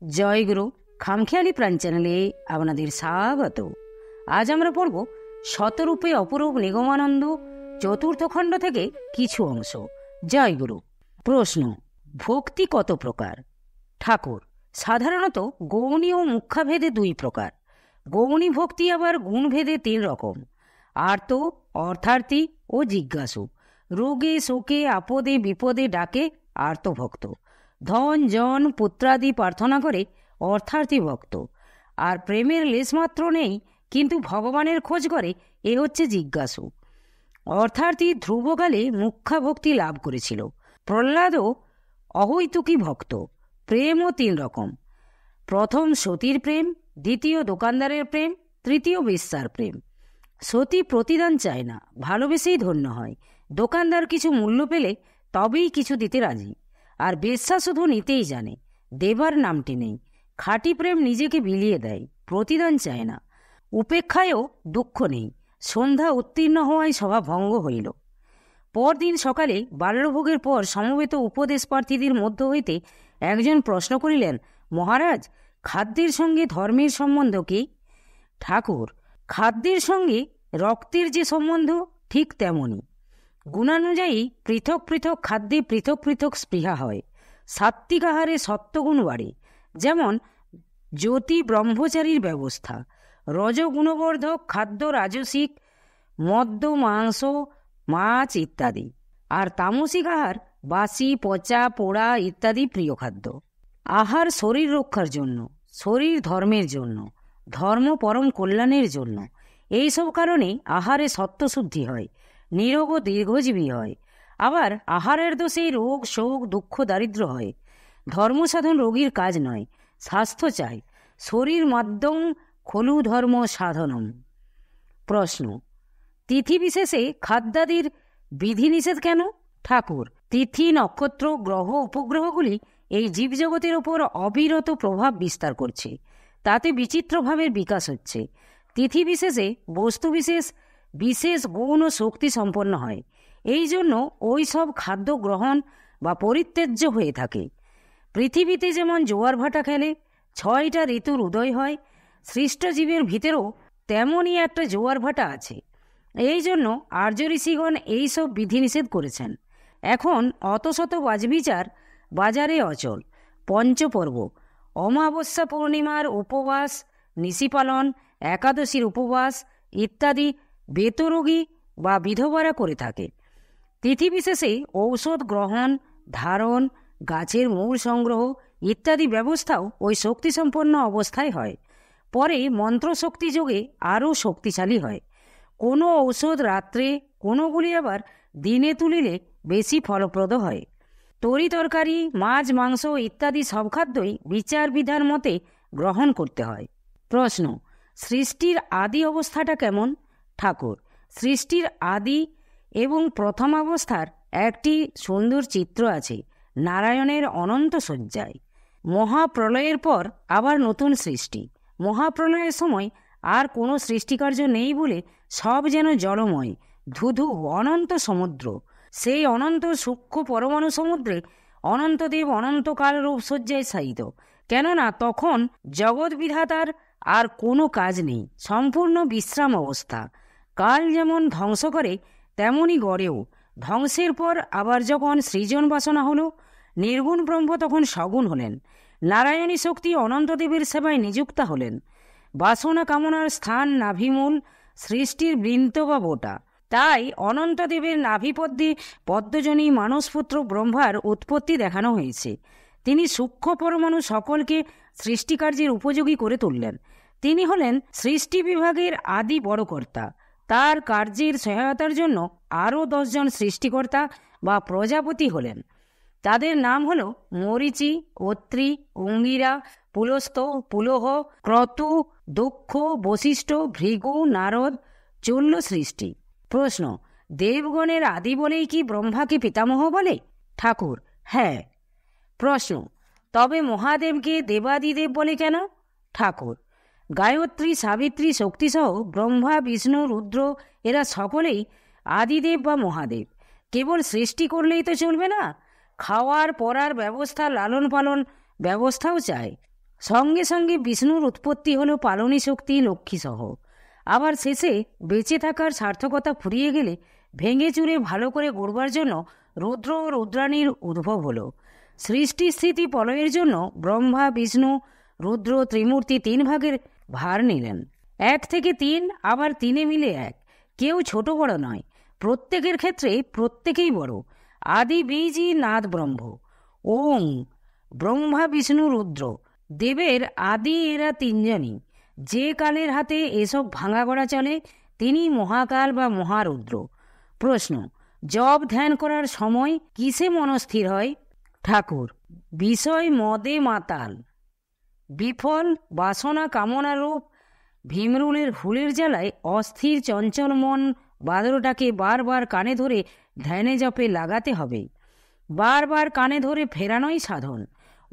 জয় গুরু। খামখেয়ালি প্রাণ চ্যানেলে আপনাদের স্বাগত। আজ আমরা পড়ব শতরূপে অপরূপ নিগমানন্দ চতুর্থ খণ্ড থেকে কিছু অংশ। জয় গুরু। প্রশ্ন: ভক্তি কত প্রকার? ঠাকুর: সাধারণত গৌণী ও মুখ্যাভেদে 2 প্রকার। গৌণী ভক্তি আবার গুণভেদে 3 রকম: আর্ত, অর্থার্থী ও জিজ্ঞাসু। রোগে শোকে আপদে বিপদে ডাকে আর্তভক্ত। ধন জন পুত্রাদি প্রার্থনা করে অর্থার্থী ভক্ত। আর প্রেমের লেশমাত্র নেই কিন্তু ভগবানের খোঁজ করে, এ হচ্ছে জিজ্ঞাসু। অর্থার্থী ধ্রুবকালে মুখ্যা ভক্তি লাভ করেছিল। প্রহ্লাদও অহৈতুকী ভক্ত। প্রেমও 3 রকম: প্রথম সতীর প্রেম, দ্বিতীয় দোকানদারের প্রেম, তৃতীয় বেশ্যার প্রেম। সতী প্রতিদান চায় না, ভালোবেসেই ধন্য হয়। দোকানদার কিছু মূল্য পেলে তবেই কিছু দিতে রাজি। আর বেশ্যা শুধু নিতেই জানে, দেবার নামটি নেই। খাঁটি প্রেম নিজেকে বিলিয়ে দেয়, প্রতিদান চায় না। উপেক্ষায়ও দুঃখ নেই। সন্ধ্যা উত্তীর্ণ হওয়ায় সভা ভঙ্গ হইল। পরদিন সকালে বাল্যভোগের পর সমবেত উপদেশ প্রার্থীদের মধ্য হইতে একজন প্রশ্ন করিলেন, মহারাজ, খাদ্যের সঙ্গে ধর্মের সম্বন্ধ কি? ঠাকুর: খাদ্যের সঙ্গে রক্তের যে সম্বন্ধ, ঠিক তেমনই। গুণানুযায়ী পৃথক পৃথক খাদ্যে পৃথক পৃথক স্পৃহা হয়। সাত্ত্বিক আহারে সত্ত্বগুণ বাড়ে, যেমন জ্যোতি ব্রহ্মচারীর ব্যবস্থা। রজগুণবর্ধক খাদ্য রাজসিক, মদ্য মাংস মাছ ইত্যাদি। আর তামসিক আহার বাসি পচা পোড়া ইত্যাদি প্রিয় খাদ্য। আহার শরীর রক্ষার জন্য, শরীর ধর্মের জন্য, ধর্ম পরম কল্যাণের জন্য। এইসব কারণে আহারে সত্ত্বশুদ্ধি হয়, নিরোগ ও দীর্ঘজীবী হয়। আবার আহারের দোষেই রোগ শোক দুঃখ দারিদ্র হয়। ধর্মসাধন রোগীর কাজ নয়, স্বাস্থ্য চাই। শরীর মাধ্যম খলু ধর্ম সাধনম। প্রশ্ন: তিথি বিশেষে খাদ্যাদির বিধিনিষেধ কেন? ঠাকুর: তিথি নক্ষত্র গ্রহ উপগ্রহগুলি এই জীবজগতের ওপর অবিরত প্রভাব বিস্তার করছে। তাতে বিচিত্রভাবের বিকাশ হচ্ছে। তিথি বিশেষে বস্তু বিশেষ বিশেষ গুণ ও শক্তি সম্পন্ন হয়। এই জন্য ওই সব খাদ্য গ্রহণ বা পরিত্যাজ্য হয়ে থাকে। পৃথিবীতে যেমন জোয়ার ভাটা খেলে 6টা ঋতুর উদয় হয়, সৃষ্ট জীবের ভিতরেও তেমনই একটা জোয়ার ভাটা আছে। এই জন্য আর্য ঋষিগণ এইসব বিধিনিষেধ করেছেন। এখন অতশত বাজবিচার বাজারে অচল। পঞ্চপর্ব, অমাবস্যা পূর্ণিমার উপবাস, নিশিপালন, একাদশীর উপবাস ইত্যাদি বেতরোগী বা বিধবারা করে থাকে। তিথি বিশেষে ঔষধ গ্রহণ, ধারণ, গাছের মূল সংগ্রহ ইত্যাদি ব্যবস্থাও ওই শক্তিসম্পন্ন অবস্থায় হয়। পরে মন্ত্রশক্তি যোগে আরও শক্তিশালী হয়। কোনো ঔষধ রাত্রে, কোনোগুলি আবার দিনে তুলিলে বেশি ফলপ্রদ হয়। তরি তরকারি, মাছ মাংস ইত্যাদি সব খাদ্যই বিচার বিধান মতে গ্রহণ করতে হয়। প্রশ্ন: সৃষ্টির আদি অবস্থাটা কেমন? ঠাকুর: সৃষ্টির আদি এবং প্রথম অবস্থার একটি সুন্দর চিত্র আছে নারায়ণের অনন্ত শয্যায়। মহাপ্রলয়ের পর আবার নতুন সৃষ্টি। মহাপ্রলয়ের সময় আর কোনো সৃষ্টিকার্য নেই বলে সব যেন জলময়, ধুধু অনন্ত সমুদ্র। সেই অনন্ত সূক্ষ্ম পরমাণু সমুদ্রে অনন্তদেব অনন্তকাল রূপ শয্যায় শায়িত। কেননা তখন জগৎ বিধাতার আর কোনো কাজ নেই, সম্পূর্ণ বিশ্রাম অবস্থা। কাল যেমন ধ্বংস করে তেমনই গড়েও। ধ্বংসের পর আবার যখন সৃজন বাসনা হলো, নির্গুণ ব্রহ্ম তখন সগুণ হলেন। নারায়ণী শক্তি অনন্তদেবের সেবায় নিযুক্ত হলেন। বাসনা কামনার স্থান নাভিমূল, সৃষ্টির বৃন্ত বা বোটা। তাই অনন্তদেবের নাভিপদ্মে পদ্মজনী মানসপুত্র ব্রহ্মার উৎপত্তি দেখানো হয়েছে। তিনি সূক্ষ্ম পরমাণু সকলকে সৃষ্টিকার্যের উপযোগী করে তুললেন। তিনি হলেন সৃষ্টি বিভাগের আদি বড়কর্তা। তার কার্যের সহায়তার জন্য আরও 10 জন সৃষ্টিকর্তা বা প্রজাপতি হলেন। তাদের নাম হল মরীচি, অত্রি, অঙ্গিরা, পুলস্ত, পুলহ, ক্রতু, দক্ষ, বশিষ্ঠ, ভৃগু, নারদ। 14 সৃষ্টি। প্রশ্ন: দেবগণের আদি বলেই কি ব্রহ্মাকে পিতামহ বলে? ঠাকুর: হ্যাঁ। প্রশ্ন: তবে মহাদেবকে দেবাদিদেব বলে কেন? ঠাকুর: গায়ত্রী, সাবিত্রী, শক্তিসহ ব্রহ্মা, বিষ্ণু, রুদ্র এরা সকলেই আদিদেব বা মহাদেব। কেবল সৃষ্টি করলেই তো চলবে না, খাওয়ার পরার ব্যবস্থা, লালন পালন ব্যবস্থাও চাই। সঙ্গে সঙ্গে বিষ্ণুর উৎপত্তি হলো পালনী শক্তি লক্ষ্মীসহ। আবার শেষে বেঁচে থাকার সার্থকতা ফুরিয়ে গেলে ভেঙে চুরে ভালো করে গড়বার জন্য রুদ্র ও রুদ্রাণীর উদ্ভব হলো। সৃষ্টি স্থিতি প্রলয়ের জন্য ব্রহ্মা বিষ্ণু রুদ্র ত্রিমূর্তি 3 ভাগের ভার নিলেন। 1 থেকে 3, আবার 3-এ মিলে 1। কেউ ছোট বড় নয়, প্রত্যেকের ক্ষেত্রে প্রত্যেকেই বড়। আদি বীজই নাদ ব্রহ্ম। ওং ব্রহ্মা বিষ্ণু রুদ্র দেবের আদি এরা 3 জনই। যে কালের হাতে এসব ভাঙা গড়া চলে তিনি মহাকাল বা মহারুদ্র। প্রশ্ন, জপ ধ্যান করার সময় কিসে মনস্থির হয়? ঠাকুর, বিষয় মদে মাতাল, বিফল বাসনা কামনা রূপ ভীমরুলের হুলের জ্বালায় অস্থির চঞ্চল মন বাদরটাকে বারবার কানে ধরে ধ্যানে জপে লাগাতে হবে। বারবার কানে ধরে ফেরানোই সাধন।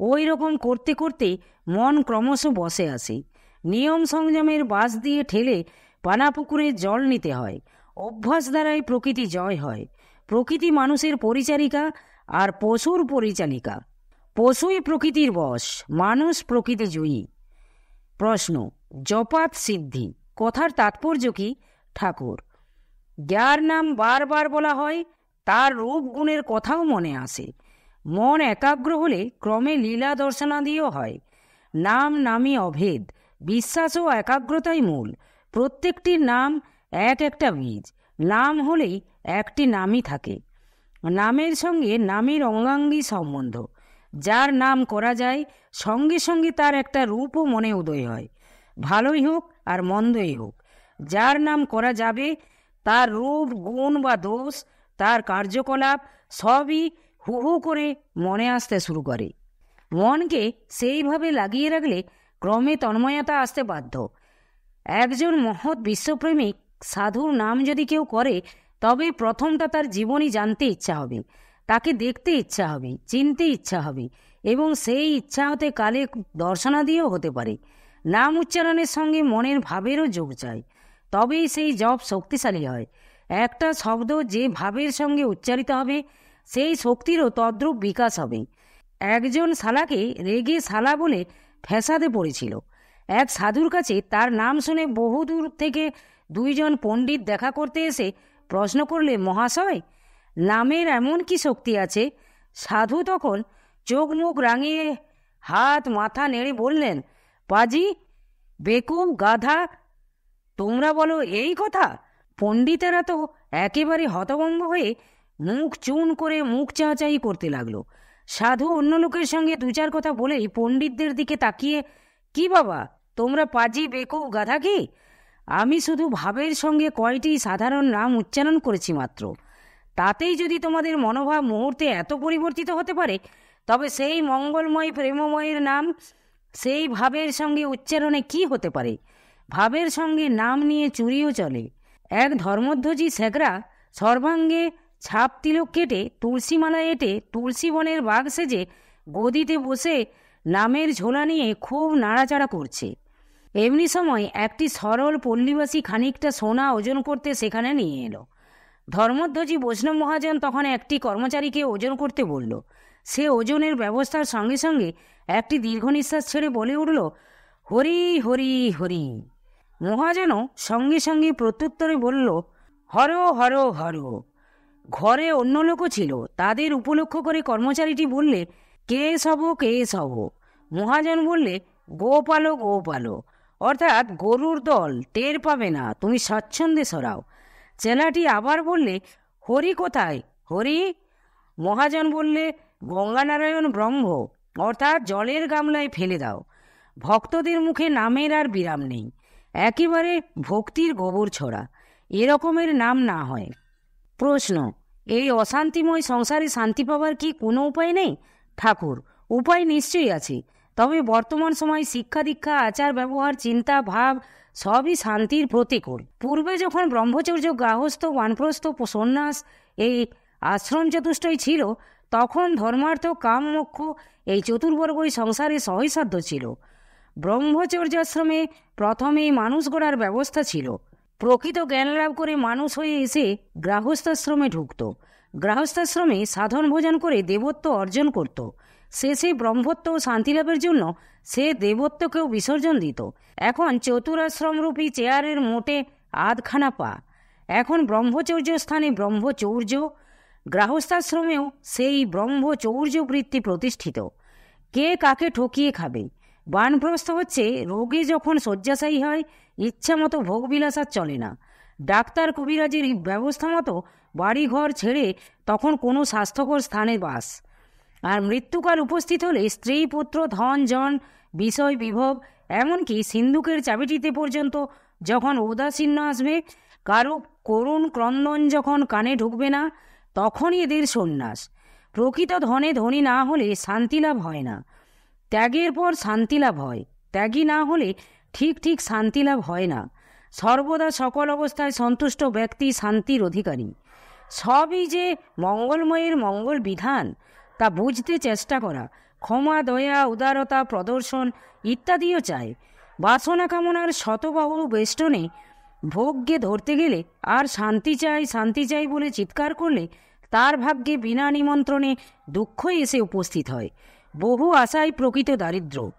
ওই রকম করতে করতে মন ক্রমশ বসে আসে। নিয়ম সংযমের বাস দিয়ে ঠেলে পানাপুকুরে জল নিতে হয়। অভ্যাস দ্বারাই প্রকৃতি জয় হয়। প্রকৃতি মানুষের পরিচারিকা আর পশুর পরিচালিকা। পশুই প্রকৃতির বশ, মানুষ প্রকৃতি জয়ী। প্রশ্ন, জপাত সিদ্ধি কথার তাৎপর্য কি? ঠাকুর, যার নাম বারবার বলা হয় তার রূপ গুণের কথাও মনে আসে। মন একাগ্র হলে ক্রমে লীলা দর্শনাদিও হয়। নাম নামই অভেদ, বিশ্বাস ও একাগ্রতাই মূল। প্রত্যেকটির নাম এক একটা বীজ। নাম হলেই একটি নামই থাকে। নামের সঙ্গে নামের অঙ্গাঙ্গী সম্বন্ধ। যার নাম করা যায় সঙ্গে সঙ্গে তার একটা রূপও মনে উদয় হয়, ভালোই হোক আর মন্দই হোক। যার নাম করা যাবে তার রূপ গুণ বা দোষ, তার কার্যকলাপ সবই হু হু করে মনে আসতে শুরু করে। মনকে সেইভাবে লাগিয়ে রাখলে ক্রমে তন্ময়তা আসতে বাধ্য। একজন মহৎ বিশ্বপ্রেমিক সাধুর নাম যদি কেউ করে, তবে প্রথমটা তার জীবনী জানতে ইচ্ছা হবে, তাকে দেখতে ইচ্ছা হবে, চিনতে ইচ্ছা হবে, এবং সেই ইচ্ছা হতে কালে দর্শনাদিও হতে পারে। নাম উচ্চারণের সঙ্গে মনের ভাবেরও যোগ চাই, তবেই সেই জপ শক্তিশালী হয়। একটা শব্দ যে ভাবের সঙ্গে উচ্চারিত হবে সেই শক্তিরও তদ্রূপ বিকাশ হবে। একজন শালাকে রেগে শালা বলে ফ্যাসাদে পড়েছিল। এক সাধুর কাছে তার নাম শুনে বহুদূর থেকে 2 জন পণ্ডিত দেখা করতে এসে প্রশ্ন করলে, মহাশয়, নামের এমন কি শক্তি আছে? সাধু তখন চোখ মুখ রাঙিয়ে হাত মাথা নেড়ে বললেন, পাজি, বেকুব, গাধা, তোমরা বলো এই কথা? পণ্ডিতেরা তো একেবারে হতভম্ব হয়ে মুখ চুন করে মুখ চাচাই করতে লাগলো। সাধু অন্য লোকের সঙ্গে 2-4 কথা বলেই পণ্ডিতদের দিকে তাকিয়ে, কি বাবা, তোমরা পাজি, বেকুব, গাধা কি? আমি শুধু ভাবের সঙ্গে কয়টি সাধারণ নাম উচ্চারণ করেছি মাত্র। তাতেই যদি তোমাদের মনোভাব মুহূর্তে এত পরিবর্তিত হতে পারে, তবে সেই মঙ্গলময় প্রেমময়ের নাম সেই ভাবের সঙ্গে উচ্চারণে কি হতে পারে? ভাবের সঙ্গে নাম নিয়ে চুরিও চলে। এক ধর্মধ্বজী শেখরা সর্বাঙ্গে ছাপ তিলক কেটে তুলসীমালা এঁটে তুলসী বনের বাঘ সেজে গদিতে বসে নামের ঝোলা নিয়ে খুব নাড়াচাড়া করছে। এমনি সময় একটি সরল পল্লীবাসী খানিকটা সোনা ওজন করতে সেখানে নিয়ে এলো। ধর্মধ্বজী বৈষ্ণব মহাজন তখন একটি কর্মচারীকে ওজন করতে বলল। সে ওজনের ব্যবস্থার সঙ্গে সঙ্গে একটি দীর্ঘ নিঃশ্বাস ছেড়ে বলে উঠল, হরি হরি হরি। মহাজনও সঙ্গে সঙ্গে প্রত্যুত্তরে বলল, হর হর হর। ঘরে অন্য লোকও ছিল। তাদের উপলক্ষ করে কর্মচারীটি বললে, কে সব কে সব। মহাজন বললে, গোপালো গোপালো, অর্থাৎ গরুর দল, টের পাবে না, তুমি স্বচ্ছন্দে সরাও। চেলাটি আবার বললে, হরি কোথায় হরি? মহাজন বললে, গঙ্গানারায়ণ ব্রহ্ম, অর্থাৎ জলের গামলায় ফেলে দাও। ভক্তদের মুখে নামের আর বিরাম নেই, একেবারে ভক্তির গোবর ছড়া। এরকমের নাম না হয়। প্রশ্ন, এই অশান্তিময় সংসারে শান্তি পাবার কি কোনো উপায় নেই? ঠাকুর, উপায় নিশ্চয়ই আছে, তবে বর্তমান সময় শিক্ষা দীক্ষা আচার ব্যবহার চিন্তা ভাব সবই শান্তির প্রতিকূল। পূর্বে যখন ব্রহ্মচর্য গার্হস্থ্য বানপ্রস্থ সন্ন্যাস এই আশ্রম চতুষ্টয় ছিল, তখন ধর্মার্থ কাম মোক্ষ এই চতুর্বর্গই সংসারে সহজসাধ্য ছিল। ব্রহ্মচর্যাশ্রমে প্রথমেই মানুষ গড়ার ব্যবস্থা ছিল। প্রকৃত জ্ঞান লাভ করে মানুষ হয়ে এসে গৃহস্থাশ্রমে ঢুকত। গৃহস্থাশ্রমে সাধন ভোজন করে দেবত্ব অর্জন করত। শেষে ব্রহ্মত্ব ও শান্তিলাভের জন্য সে দেবত্বকেও বিসর্জন দিত। এখন চতুরাশ্রমরূপী চেয়ারের মোটে আধখানা পা। এখন ব্রহ্মচর্য স্থানে ব্রহ্মচৌর্য, গৃহস্থাশ্রমেও সেই ব্রহ্মচৌর্য বৃত্তি প্রতিষ্ঠিত। কে কাকে ঠকিয়ে খাবে? বানপ্রস্থ হচ্ছে রোগী যখন শয্যাশায়ী হয়, ইচ্ছা মতো ভোগবিলাস আর চলে না। ডাক্তার কবিরাজের ব্যবস্থা মতো বাড়িঘর ছেড়ে তখন কোনো স্বাস্থ্যকর স্থানে বাস। আর মৃত্যুকাল উপস্থিত হলে স্ত্রী, পুত্র, ধন জন, বিষয় বিভব, এমনকি সিন্ধুকের চাবিটিতে পর্যন্ত যখন উদাসীন্য আসবে, কারো করুণ ক্রন্দন যখন কানে ঢুকবে না, তখনই এদের সন্ন্যাস। প্রকৃত ধনে ধনী না হলে শান্তিলাভ হয় না। ত্যাগের পর শান্তিলাভ হয়, ত্যাগী না হলে ঠিক ঠিক শান্তিলাভ হয় না। সর্বদা সকল অবস্থায় সন্তুষ্ট ব্যক্তি শান্তির অধিকারী। সবই যে মঙ্গলময়ের মঙ্গল বিধান তা বুঝতে চেষ্টা করা, ক্ষমা, দয়া, উদারতা প্রদর্শন ইত্যাদিও চায়। বাসনা কামনার শতবাহু বেষ্টনে ভোগকে ধরতে গেলে আর শান্তি চাই শান্তি চাই বলে চিৎকার করলে তার ভাগ্যে বিনা নিমন্ত্রণে দুঃখই এসে উপস্থিত হয়। বহু আশাই প্রকৃত দারিদ্র্য,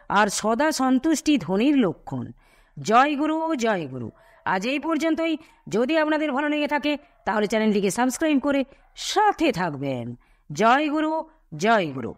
আর সদা সন্তুষ্টি ধনীর লক্ষণ। জয় গুরু, জয় গুরু। আজ এই পর্যন্তই। যদি আপনাদের ভালো লেগে থাকে তাহলে চ্যানেলটিকে সাবস্ক্রাইব করে সাথে থাকবেন। জয় গুরু, জয় গুরু।